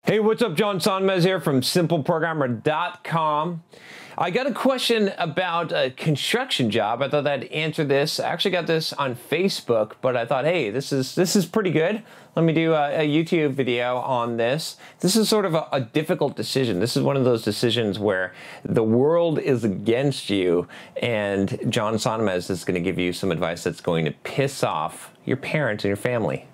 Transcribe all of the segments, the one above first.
Hey, what's up? John Sonmez here from SimpleProgrammer.com. I got a question about a construction job. I thought I'd answer this. I actually got this on Facebook, but I thought, hey, this is pretty good. Let me do a YouTube video on this. This is sort of a difficult decision. This is one of those decisions where the world is against you, and John Sonmez is going to give you some advice that's going to piss off your parents and your family.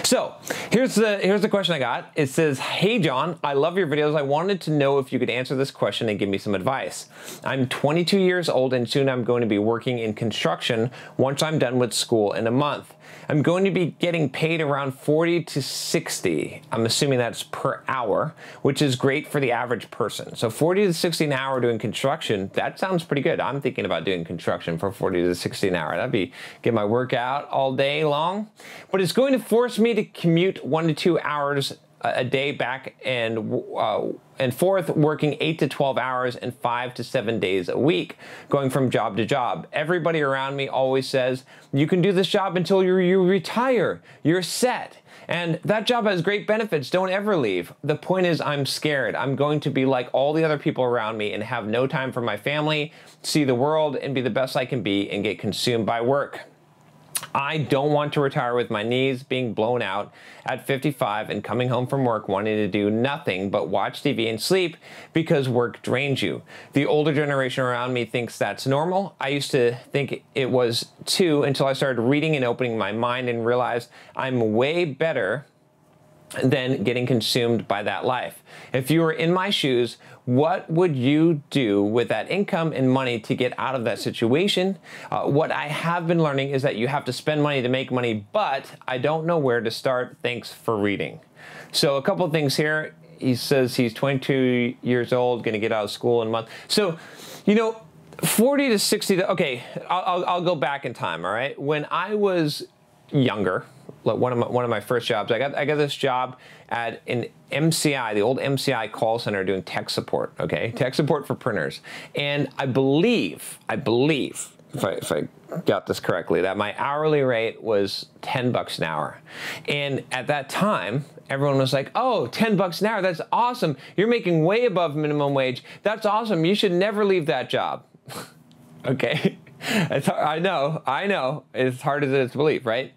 So here's the question I got. It says, hey John, I love your videos. I wanted to know if you could answer this question and give me some advice. I'm 22 years old and soon I'm going to be working in construction once I'm done with school in a month. I'm going to be getting paid around 40 to 60. I'm assuming that's per hour, which is great for the average person. So 40 to 60 an hour doing construction, that sounds pretty good. I'm thinking about doing construction for 40 to 60 an hour. That'd be get my workout all day long. But it's going to force me to commute 1 to 2 hours a day back and forth, working 8 to 12 hours and 5 to 7 days a week, going from job to job. Everybody around me always says, you can do this job until you retire, you're set. And that job has great benefits, don't ever leave. The point is I'm scared. I'm going to be like all the other people around me and have no time for my family, see the world and be the best I can be and get consumed by work. I don't want to retire with my knees being blown out at 55 and coming home from work wanting to do nothing but watch TV and sleep because work drains you. The older generation around me thinks that's normal. I used to think it was too until I started reading and opening my mind and realized I'm way better than getting consumed by that life. If you were in my shoes, what would you do with that income and money to get out of that situation? What I have been learning is that you have to spend money to make money, but I don't know where to start. Thanks for reading. So a couple of things here. He says he's 22 years old, going to get out of school in a month. So, you know, 40 to 60, okay, I'll go back in time, all right? When I was younger, one of my first jobs, I got this job at an MCI, the old MCI call center, doing tech support, okay? Tech support for printers. And I believe, if I got this correctly, that my hourly rate was 10 bucks an hour. And at that time, everyone was like, oh, 10 bucks an hour, that's awesome. You're making way above minimum wage. That's awesome. You should never leave that job. Okay? It's hard, I know. It's hard as it is to believe, right?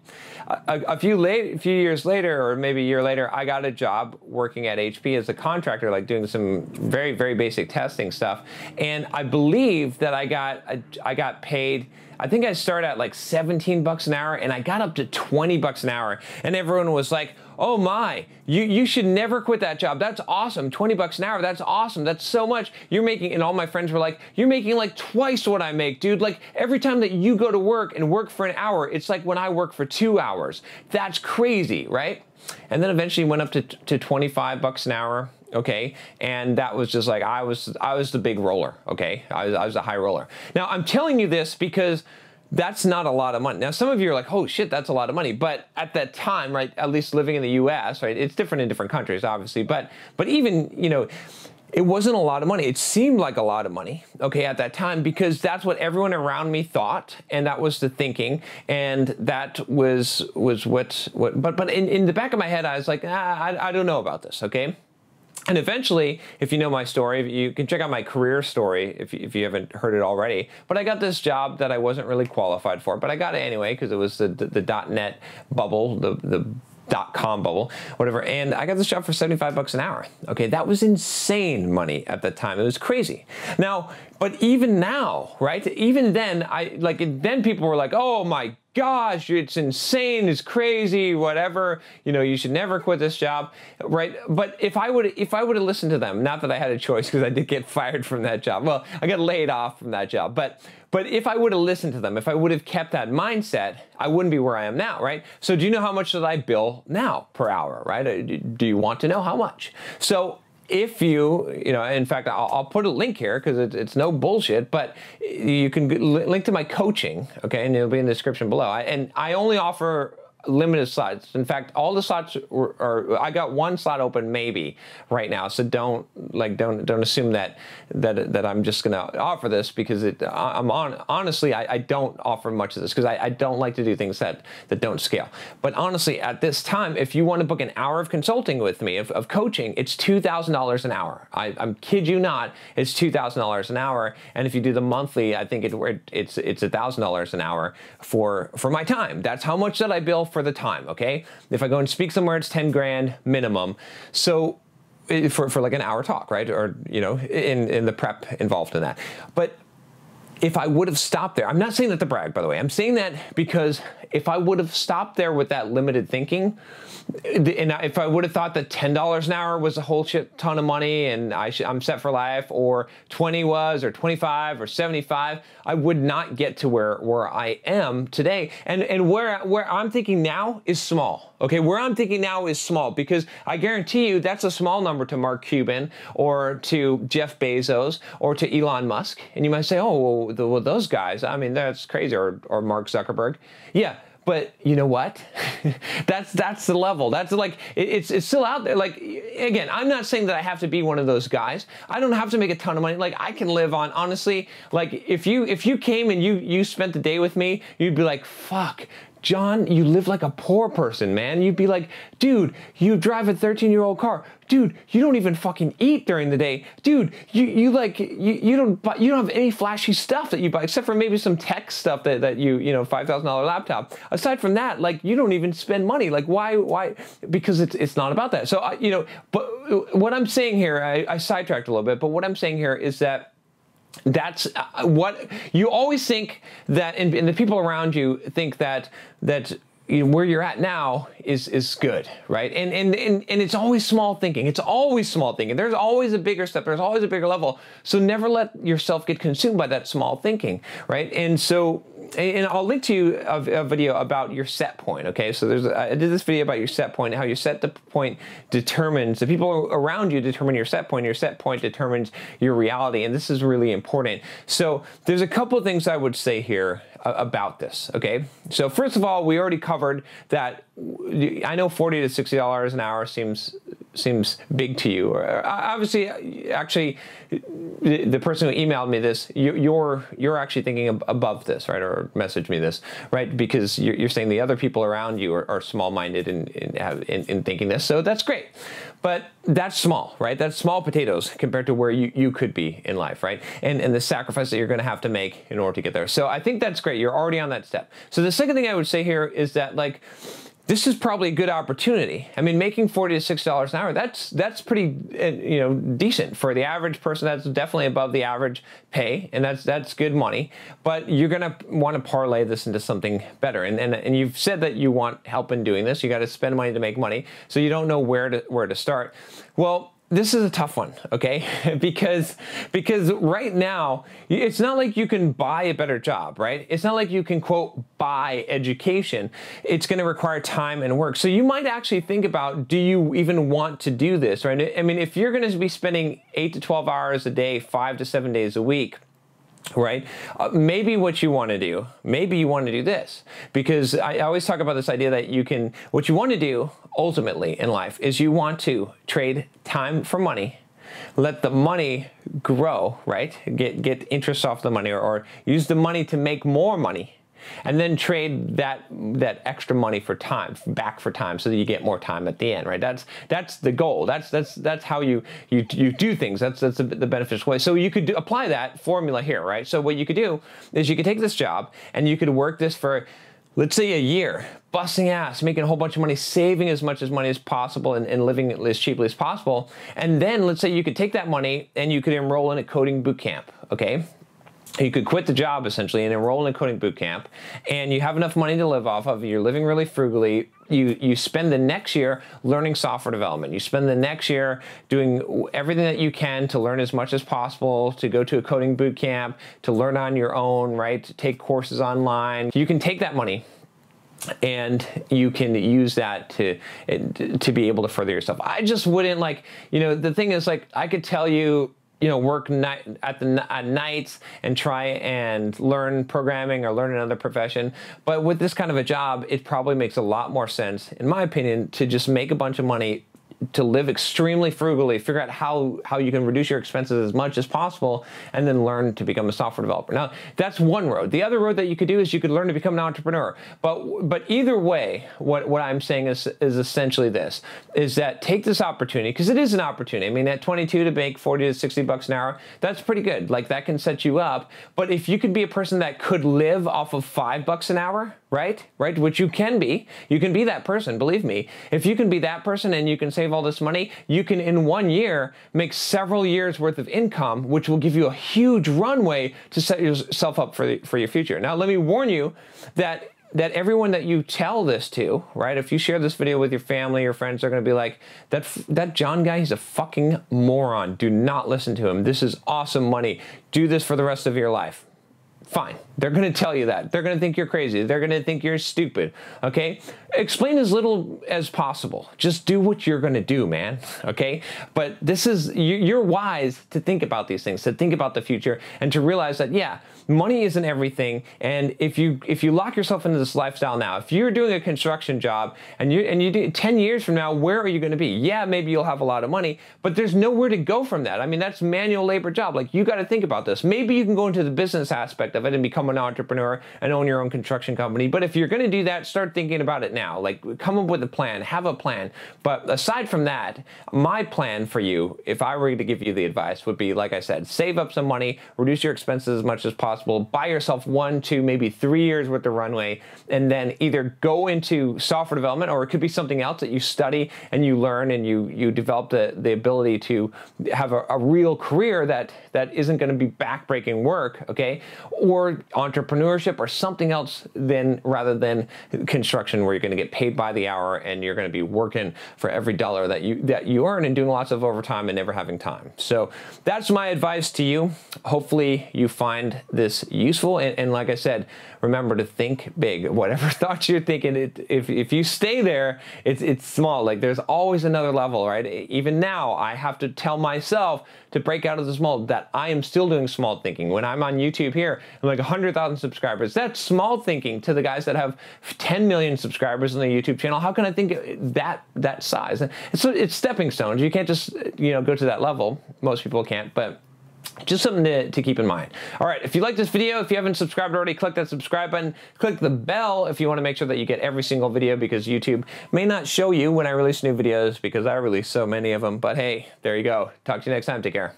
A few years later, or maybe a year later, I got a job working at HP as a contractor, like doing some very, very basic testing stuff. And I believe that I got paid, I think I started at like 17 bucks an hour and I got up to 20 bucks an hour. And everyone was like, oh my, you should never quit that job. That's awesome. 20 bucks an hour, that's awesome. That's so much. You're making, and all my friends were like, you're making like twice what I make, dude. Like every time that you go to work and work for an hour, it's like when I work for 2 hours. That's crazy, right? And then eventually went up to 25 bucks an hour. Okay, and that was just like, I was the big roller, okay? I was a high roller. Now, I'm telling you this because that's not a lot of money. Now, some of you are like, oh shit, that's a lot of money. But at that time, right, at least living in the US, right, it's different in different countries, obviously, but even, you know, it wasn't a lot of money. It seemed like a lot of money, okay, at that time, because that's what everyone around me thought, and that was the thinking, and that was what but in the back of my head, I was like, I don't know about this, okay? And eventually, if you know my story, you can check out my career story if you haven't heard it already. But I got this job that I wasn't really qualified for, but I got it anyway because it was the .net bubble, the .com bubble, whatever. And I got this job for 75 bucks an hour. Okay, that was insane money at the time. It was crazy. Now, but even now, right? Even then, then people were like, oh my gosh, it's insane, it's crazy, whatever, you know, you should never quit this job, right? But if I would have listened to them, not that I had a choice because I did get fired from that job. Well, I got laid off from that job, but if I would have listened to them, if I would have kept that mindset, I wouldn't be where I am now, right? So do you know how much that I bill now per hour, right? Do you want to know how much? So if you know, in fact, I'll put a link here because it's no bullshit, but you can link to my coaching, okay, and it'll be in the description below. And I only offer limited slots. In fact, all the slots are I got one slot open maybe right now. So don't assume that I'm just going to offer this, because honestly, I don't offer much of this because I don't like to do things that don't scale. But honestly, at this time, if you want to book an hour of consulting with me, of coaching, it's $2,000 an hour. I'm kid you not, it's $2,000 an hour. And if you do the monthly, I think it's $1,000 an hour for my time. That's how much that I bill for the time, okay? If I go and speak somewhere, it's 10 grand minimum. So for like an hour talk, right? Or, you know, in the prep involved in that. But if I would have stopped there, I'm not saying that to brag, by the way. I'm saying that because if I would have stopped there with that limited thinking, and if I would have thought that $10 an hour was a whole shit ton of money and I'm set for life, or 20 was, or 25 or 75, I would not get to where I am today. And where I'm thinking now is small. Okay, where I'm thinking now is small, because I guarantee you that's a small number to Mark Cuban or to Jeff Bezos or to Elon Musk. And you might say, oh, well, those guys, I mean, that's crazy, or Mark Zuckerberg. Yeah. But you know what? that's the level. That's like, it's still out there. Like, again, I'm not saying that I have to be one of those guys. I don't have to make a ton of money. Like, I can live on, honestly, like if you came and you spent the day with me, you'd be like, fuck, John, you live like a poor person, man. You'd be like, dude, you drive a 13-year-old car. Dude, you don't even fucking eat during the day. Dude, you don't have any flashy stuff that you buy, except for maybe some tech stuff that you know, $5,000 laptop. Aside from that, like, you don't even spend money. Like, why? Because it's not about that. So, you know, but what I'm saying here, I sidetracked a little bit, but what I'm saying here is that that's what you always think, that, and the people around you think that you know, where you're at now is good, right? And it's always small thinking. It's always small thinking. There's always a bigger step. There's always a bigger level. So never let yourself get consumed by that small thinking, right? And so, and I'll link to you a video about your set point, okay? So I did this video about your set point, how your set point determines, the people around you determine your set point determines your reality, and this is really important. So there's a couple of things I would say here about this, okay? So first of all, we already covered that. I know $40 to $60 an hour seems big to you. Obviously, actually, the person who emailed me this, you're actually thinking above this, right? Or messaged me this, right? Because you're saying the other people around you are small-minded in thinking this, so that's great. But that's small, right? That's small potatoes compared to where you could be in life, right? And the sacrifice that you're going to have to make in order to get there. So I think that's great. You're already on that step. So the second thing I would say here is that, like, this is probably a good opportunity. I mean, making $40 to $60 an hour, that's pretty, you know, decent for the average person. That's definitely above the average pay, and that's good money. But you're gonna want to parlay this into something better. And you've said that you want help in doing this. You got to spend money to make money, so you don't know where to start. Well, this is a tough one, okay? because right now, it's not like you can buy a better job, right? It's not like you can, quote, buy education. It's going to require time and work. So you might actually think about, do you even want to do this, right? I mean, if you're going to be spending 8 to 12 hours a day, 5 to 7 days a week, right? Maybe what you want to do, maybe you want to do this, because I always talk about this idea that what you want to do ultimately in life is you want to trade time for money, let the money grow, right? Get interest off the money, or use the money to make more money, and then trade that extra money for time, back for time, so that you get more time at the end, right? That's the goal. That's how you do things. That's the beneficial way. So you could apply that formula here, right? So what you could do is you could take this job and you could work this for, let's say, a year, busting ass, making a whole bunch of money, saving as much money as possible, and living as cheaply as possible. And then let's say you could take that money and you could enroll in a coding boot camp, okay? You could quit the job essentially and enroll in a coding boot camp, and you have enough money to live off of. You're living really frugally. You spend the next year learning software development. You spend the next year doing everything that you can to learn as much as possible, to go to a coding boot camp, to learn on your own, right? To take courses online. You can take that money and you can use that to be able to further yourself. I just wouldn't, like, you know, the thing is, like, I could tell you, work at nights and try and learn programming or learn another profession. But with this kind of a job, it probably makes a lot more sense, in my opinion, to just make a bunch of money, to live extremely frugally, figure out how you can reduce your expenses as much as possible, and then learn to become a software developer. Now, that's one road. The other road that you could do is you could learn to become an entrepreneur. But either way, what I'm saying is essentially this, is that take this opportunity, because it is an opportunity. I mean, at 22 to make 40 to 60 bucks an hour, that's pretty good. Like, that can set you up. But if you could be a person that could live off of $5 an hour, right? Which you can be that person, believe me. If you can be that person and you can save all this money, you can in 1 year make several years worth of income, which will give you a huge runway to set yourself up for your future. Now, let me warn you that everyone that you tell this to, right? If you share this video with your family, your friends are going to be like, that John guy, he's a fucking moron. Do not listen to him. This is awesome money. Do this for the rest of your life. Fine. They're going to tell you that. They're going to think you're crazy. They're going to think you're stupid. Okay? Explain as little as possible. Just do what you're going to do, man. Okay? But you're wise to think about these things, to think about the future, and to realize that, yeah, money isn't everything. And if you lock yourself into this lifestyle now, if you're doing a construction job and you do 10 years from now, where are you going to be? Yeah, maybe you'll have a lot of money, but there's nowhere to go from that. I mean, that's manual labor job. Like, you got to think about this. Maybe you can go into the business aspect of it and become an entrepreneur and own your own construction company. But if you're going to do that, start thinking about it now. Like, come up with a plan, have a plan. But aside from that, my plan for you, if I were to give you the advice, would be, like I said, save up some money, reduce your expenses as much as possible, buy yourself 1, 2, maybe 3 years worth of runway, and then either go into software development, or it could be something else that you study and you learn and you develop the ability to have a real career that isn't going to be backbreaking work, okay? Or entrepreneurship or something else rather than construction, where you're going to get paid by the hour and you're going to be working for every dollar that you earn and doing lots of overtime and never having time. So that's my advice to you. Hopefully you find this useful, and like I said, remember to think big. Whatever thoughts you're thinking, if you stay there, it's small. Like, there's always another level, right? Even now, I have to tell myself to break out of this mold that I am still doing small thinking. When I'm on YouTube here, I'm like 100,000 subscribers. That's small thinking to the guys that have 10 million subscribers on the YouTube channel. How can I think that size? And so it's stepping stones. You can't just go to that level. Most people can't, but just something to keep in mind. All right, if you like this video, if you haven't subscribed already, click that subscribe button. Click the bell if you want to make sure that you get every single video, because YouTube may not show you when I release new videos because I release so many of them. But hey, there you go. Talk to you next time. Take care.